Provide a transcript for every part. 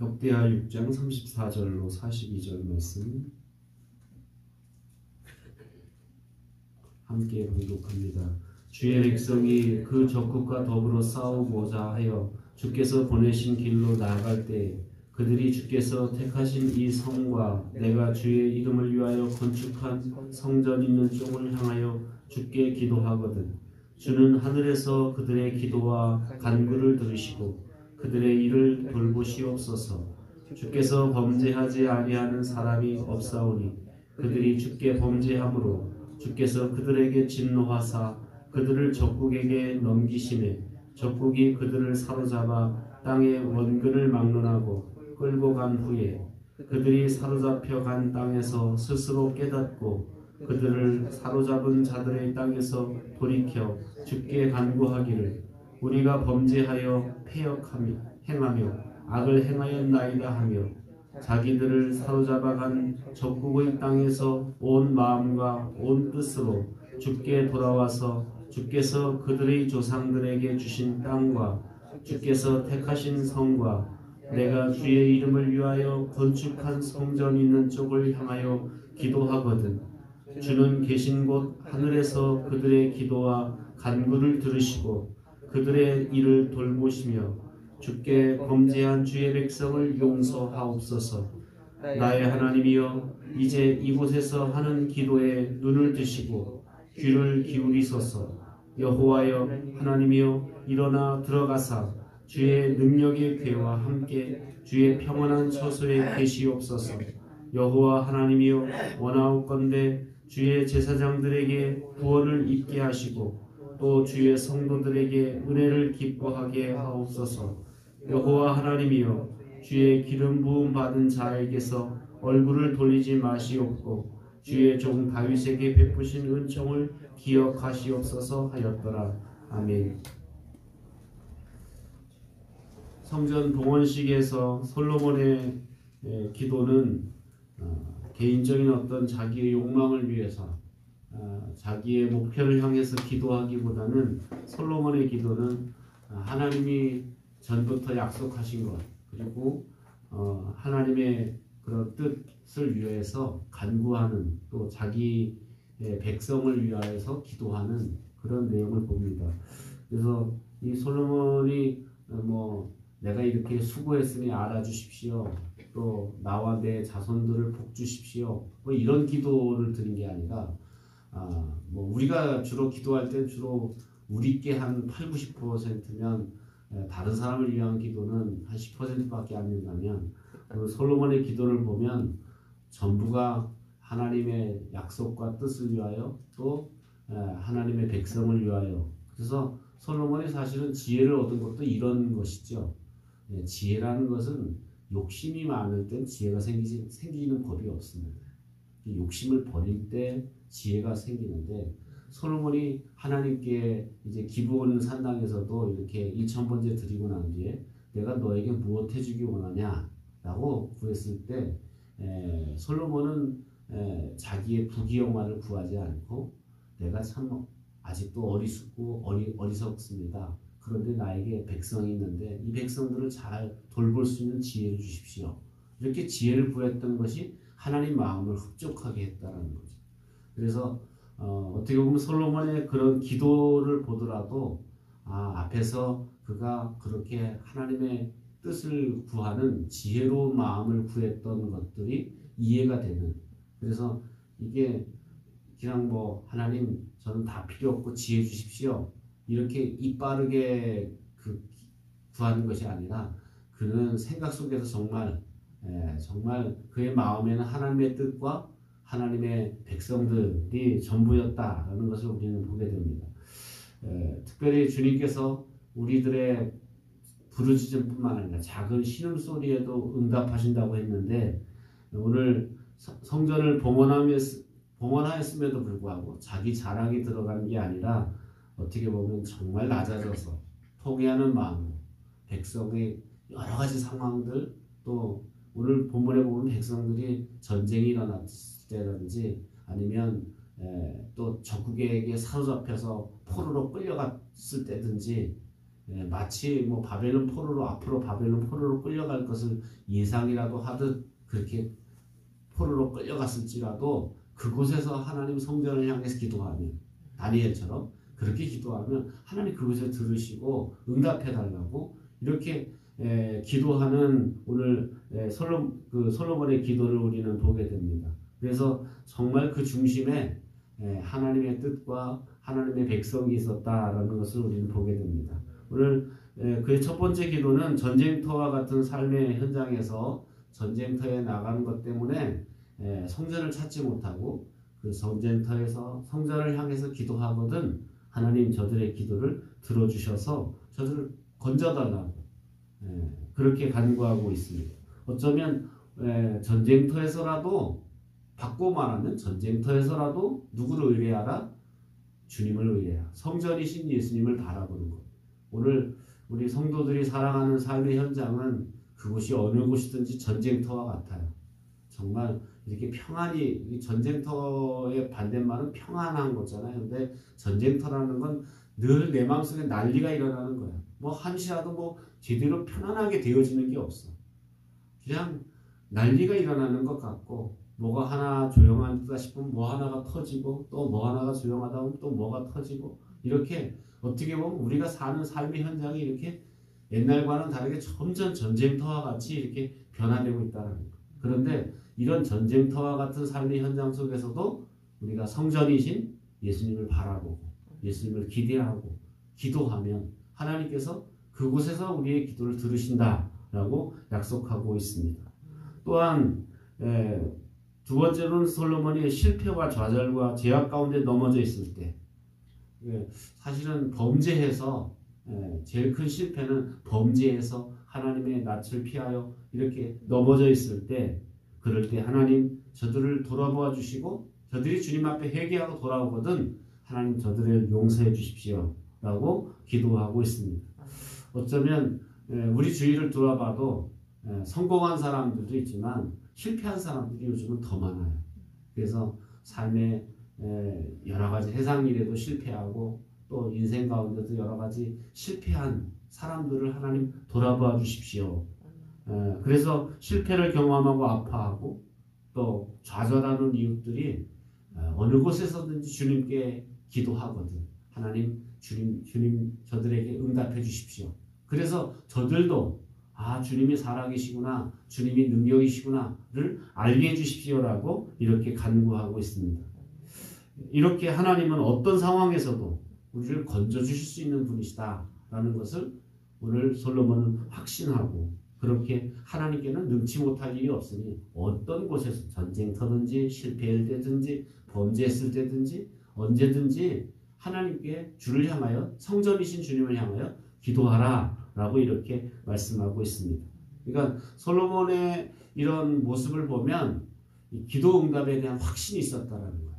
역대하 6장 34절로 42절 말씀 함께 봉독합니다. 주의 백성이 그 적국과 더불어 싸우고자 하여 주께서 보내신 길로 나아갈 때 그들이 주께서 택하신 이 성과 내가 주의 이름을 위하여 건축한 성전 있는 쪽을 향하여 주께 기도하거든. 주는 하늘에서 그들의 기도와 간구를 들으시고 그들의 일을 돌보시옵소서. 주께서 범죄하지 아니하는 사람이 없사오니 그들이 주께 범죄함으로 주께서 그들에게 진노하사 그들을 적국에게 넘기시매 적국이 그들을 사로잡아 땅의 원근을 막론하고 끌고 간 후에 그들이 사로잡혀 간 땅에서 스스로 깨닫고 그들을 사로잡은 자들의 땅에서 돌이켜 주께 간구하기를 우리가 범죄하여 패역하며 행하며 악을 행하였나이다 하며 자기들을 사로잡아간 적국의 땅에서 온 마음과 온 뜻으로 주께 돌아와서 주께서 그들의 조상들에게 주신 땅과 주께서 택하신 성과 내가 주의 이름을 위하여 건축한 성전 있는 쪽을 향하여 기도하거든. 주는 계신 곳 하늘에서 그들의 기도와 간구를 들으시고 그들의 일을 돌보시며 주께 범죄한 주의 백성을 용서하옵소서. 나의 하나님이여 이제 이곳에서 하는 기도에 눈을 드시고 귀를 기울이소서. 여호와여 하나님이여 일어나 들어가사 주의 능력의 궤와 함께 주의 평안한 처소에 계시옵소서. 여호와 하나님이여 원하옵건대 주의 제사장들에게 구원을 입게 하시고 또 주의 성도들에게 은혜를 기뻐하게 하옵소서. 여호와 하나님이여 주의 기름 부음 받은 자에게서 얼굴을 돌리지 마시옵고 주의 종 다윗에게 베푸신 은총을 기억하시옵소서 하였더라. 아멘. 성전 봉헌식에서 솔로몬의 기도는 개인적인 어떤 자기의 욕망을 위해서 자기의 목표를 향해서 기도하기보다는 솔로몬의 기도는 하나님이 전부터 약속하신 것 그리고 하나님의 그런 뜻을 위해서 간구하는 또 자기 백성을 위하여서 기도하는 그런 내용을 봅니다. 그래서 이 솔로몬이 내가 이렇게 수고했으니 알아주십시오. 또 나와 내 자손들을 복 주십시오. 이런 기도를 드린 게 아니라 우리가 주로 기도할 땐 주로 우리께 한 80-90%면 다른 사람을 위한 기도는 한 10%밖에 안 된다면 솔로몬의 기도를 보면 전부가 하나님의 약속과 뜻을 위하여 또 하나님의 백성을 위하여. 그래서 솔로몬이 사실은 지혜를 얻은 것도 이런 것이죠. 지혜라는 것은 욕심이 많을 땐 지혜가 생기는 법이 없습니다. 욕심을 버릴 때 지혜가 생기는데 솔로몬이 하나님께 이제 기브온 산당에서도 이렇게 1000번째 드리고 난 뒤에 내가 너에게 무엇 해주기 원하냐 라고 구했을 때 솔로몬은 자기의 부귀영화를 구하지 않고 내가 참 아직도 어리숙고 어리석습니다. 그런데 나에게 백성이 있는데 이 백성들을 잘 돌볼 수 있는 지혜를 주십시오. 이렇게 지혜를 구했던 것이 하나님 마음을 흡족하게 했다는 거죠. 그래서 어떻게 보면 솔로몬의 그런 기도를 보더라도 앞에서 그가 그렇게 하나님의 뜻을 구하는 지혜로운 마음을 구했던 것들이 이해가 되는. 그래서 이게 그냥 하나님 저는 다 필요 없고 지혜 주십시오 이렇게 입 빠르게 구하는 것이 아니라 그는 생각 속에서 정말 그의 마음에는 하나님의 뜻과 하나님의 백성들이 전부였다라는 것을 우리는 보게 됩니다. 특별히 주님께서 우리들의 부르짖음뿐만 아니라 작은 신음소리에도 응답하신다고 했는데 오늘 성전을 봉헌하였음에도 불구하고 자기 자랑이 들어가는 게 아니라 어떻게 보면 정말 낮아져서 포기하는 마음, 백성의 여러 가지 상황들 또 오늘 본문에 보면 백성들이 전쟁이 일어났을 때라든지 아니면 또 적국에게 사로잡혀서 포로로 끌려갔을 때든지 마치 뭐 바벨론 포로로 앞으로 바벨론 포로로 끌려갈 것을 예상이라도 하듯 그렇게 포로로 끌려갔을지라도 그곳에서 하나님 성전을 향해서 기도하면 다니엘처럼 그렇게 기도하면 하나님 그곳에 들으시고 응답해 달라고 이렇게 기도하는 오늘 솔로몬의 기도를 우리는 보게 됩니다. 그래서 정말 그 중심에 하나님의 뜻과 하나님의 백성이 있었다라는 것을 우리는 보게 됩니다. 오늘 그의 첫 번째 기도는 전쟁터와 같은 삶의 현장에서 전쟁터에 나가는 것 때문에 성전을 찾지 못하고 그 전쟁터에서 성전을 향해서 기도하거든 하나님 저들의 기도를 들어주셔서 저들을 건져달라고 그렇게 간구하고 있습니다. 어쩌면 전쟁터에서라도 바꿔 말하면 전쟁터에서라도 누구를 의뢰하라? 주님을 의뢰하라. 성전이신 예수님을 바라보는 것. 오늘 우리 성도들이 살아가는 삶의 현장은 그곳이 어느 곳이든지 전쟁터와 같아요. 정말 이렇게 평안이 전쟁터의 반대말은 평안한 거잖아요. 근데 전쟁터라는 건 늘 내 마음속에 난리가 일어나는 거야. 뭐 한시라도 뭐 제대로 편안하게 되어지는 게 없어. 그냥 난리가 일어나는 것 같고 뭐가 하나 조용하다 싶으면 뭐 하나가 터지고 또 뭐 하나가 조용하다 보면 또 뭐가 터지고 이렇게 어떻게 보면 우리가 사는 삶의 현장이 이렇게 옛날과는 다르게 점점 전쟁터와 같이 이렇게 변화되고 있다는 거. 그런데 이런 전쟁터와 같은 삶의 현장 속에서도 우리가 성전이신 예수님을 바라보고 예수님을 기대하고 기도하면 하나님께서 그곳에서 우리의 기도를 들으신다라고 약속하고 있습니다. 또한 두 번째로는 솔로몬이 실패와 좌절과 죄악 가운데 넘어져 있을 때 사실은 범죄해서 제일 큰 실패는 범죄해서 하나님의 낯을 피하여 이렇게 넘어져 있을 때 그럴 때 하나님 저들을 돌아보아 주시고 저들이 주님 앞에 회개하고 돌아오거든 하나님 저들을 용서해 주십시오 라고 기도하고 있습니다. 어쩌면 우리 주위를 돌아봐도 성공한 사람들도 있지만 실패한 사람들이 요즘은 더 많아요. 그래서 삶의 여러 가지 세상 일에도 실패하고 또 인생 가운데도 여러 가지 실패한 사람들을 하나님 돌아봐 주십시오. 그래서 실패를 경험하고 아파하고 또 좌절하는 이웃들이 어느 곳에서든지 주님께 기도하거든. 하나님 주님 저들에게 응답해 주십시오. 그래서 저들도 주님이 살아계시구나 주님이 능력이시구나를 알게 해주십시오라고 이렇게 간구하고 있습니다. 이렇게 하나님은 어떤 상황에서도 우리를 건져주실 수 있는 분이시다라는 것을 오늘 솔로몬은 확신하고 그렇게 하나님께는 능치 못할 일이 없으니 어떤 곳에서 전쟁터든지 실패할 때든지 범죄했을 때든지 언제든지 하나님께 주를 향하여 성전이신 주님을 향하여 기도하라 라고 이렇게 말씀하고 있습니다. 그러니까 솔로몬의 이런 모습을 보면 기도 응답에 대한 확신이 있었다는 거예요.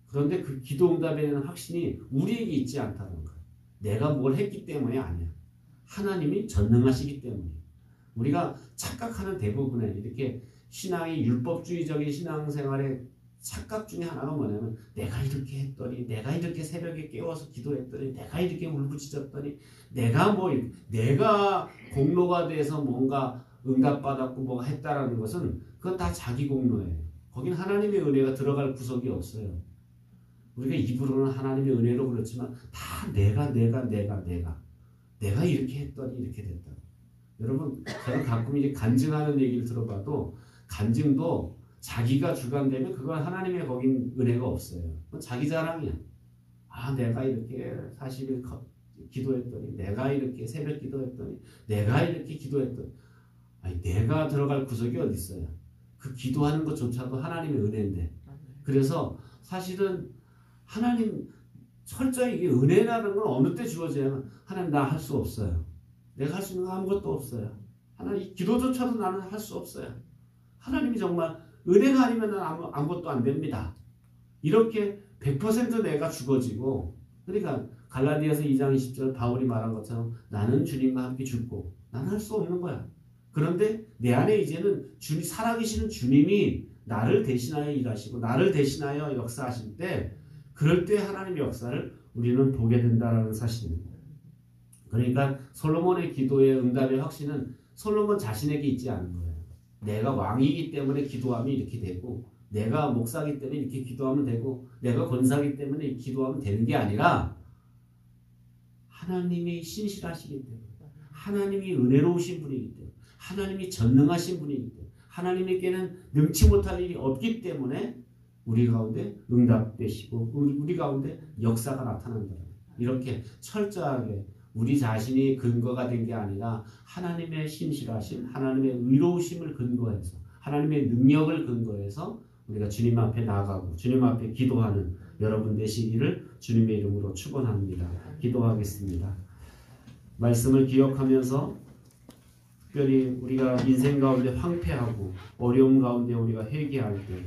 그런데 그 기도 응답에 대한 확신이 우리에게 있지 않다는 거예요. 내가 뭘 했기 때문이 아니야. 하나님이 전능하시기 때문이에요. 우리가 착각하는 대부분의 이렇게 신앙이 율법주의적인 신앙생활의 착각 중에 하나가 뭐냐면 내가 이렇게 했더니 내가 이렇게 새벽에 깨워서 기도했더니 내가 이렇게 울부짖었더니 내가 공로가 돼서 뭔가 응답받았고 뭐가 했다라는 것은 그건 다 자기 공로예요. 거긴 하나님의 은혜가 들어갈 구석이 없어요. 우리가 입으로는 하나님의 은혜로 그렇지만 다 내가 이렇게 했더니 이렇게 됐다. 여러분 저는 가끔 이제 간증하는 얘기를 들어봐도 간증도 자기가 주관되면 그건 하나님의 거긴 은혜가 없어요. 그건 자기 자랑이야. 내가 이렇게 40일 기도했더니 내가 이렇게 새벽 기도했더니 내가 이렇게 기도했더니 내가 들어갈 구석이 어디 있어요. 그 기도하는 것조차도 하나님의 은혜인데 그래서 사실은 하나님 철저히 이게 은혜라는 건 어느 때 주어져야만 하나님 나 할 수 없어요. 내가 할 수 있는 거 아무것도 없어요. 하나님 기도조차도 나는 할 수 없어요. 하나님이 정말 은혜가 아니면 아무것도 안 됩니다. 이렇게 100% 내가 죽어지고 그러니까 갈라디아서 2장 20절 바울이 말한 것처럼 나는 주님과 함께 죽고 나는 할 수 없는 거야. 그런데 내 안에 이제는 살아계시는 주님이 나를 대신하여 일하시고 나를 대신하여 역사하실 때 그럴 때 하나님의 역사를 우리는 보게 된다는 사실입니다. 그러니까 솔로몬의 기도의 응답의 확신은 솔로몬 자신에게 있지 않은 거예요. 내가 왕이기 때문에 기도하면 이렇게 되고, 내가 목사기 때문에 이렇게 기도하면 되고, 내가 권사기 때문에 기도하면 되는 게 아니라 하나님이 신실하시기 때문에, 하나님이 은혜로우신 분이기 때문에, 하나님이 전능하신 분이기 때문에, 하나님에게는 능치 못할 일이 없기 때문에 우리 가운데 응답되시고 우리 가운데 역사가 나타난다. 이렇게 철저하게 우리 자신이 근거가 된 게 아니라 하나님의 신실하심, 하나님의 의로우심을 근거해서, 하나님의 능력을 근거해서 우리가 주님 앞에 나가고 주님 앞에 기도하는 여러분 되시기를 주님의 이름으로 축원합니다. 기도하겠습니다. 말씀을 기억하면서 특별히 우리가 인생 가운데 황폐하고 어려움 가운데 우리가 회개할 때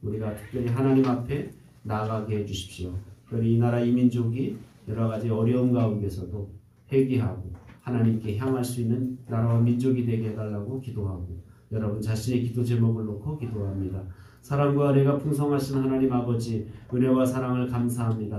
우리가 특별히 하나님 앞에 나가게 해주십시오. 특별히 이 나라 이 민족이 여러 가지 어려움 가운데서도 회개하고 하나님께 향할 수 있는 나라와 민족이 되게 해달라고 기도하고 여러분 자신의 기도 제목을 놓고 기도합니다. 사랑과 은혜가 풍성하신 하나님 아버지, 은혜와 사랑을 감사합니다.